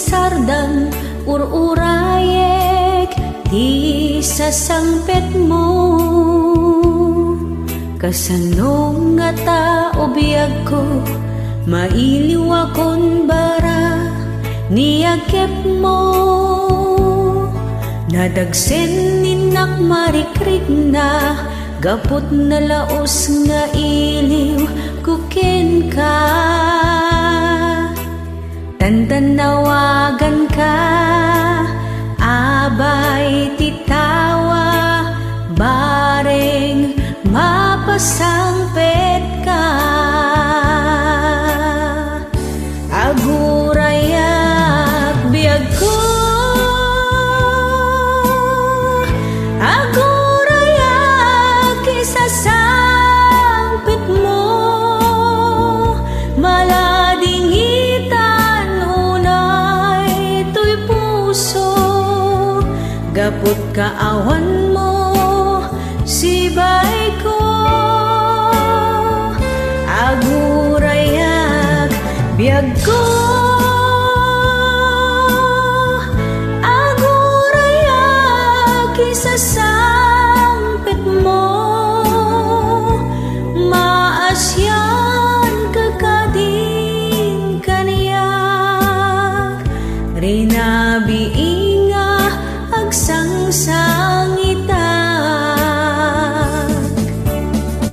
sardang ururayek ti sasangpet mo. Kasanong nga tao biyag ko, mailiw akon bara niyagkep mo. Nadagsen ninak marikrik na, gapot na laos nga iliw kukin ka. Tandanawagan ka, abay titawa, bareng mapasangpet ka. Agurayak biyag ko, agurayak isasangpet mo. Maladingitan unay to'y puso, gapot kaawan mo sibay ko. Agurayak biyag ko, agurayak isasangpet mo. Maasyan kakading kaniyak, rina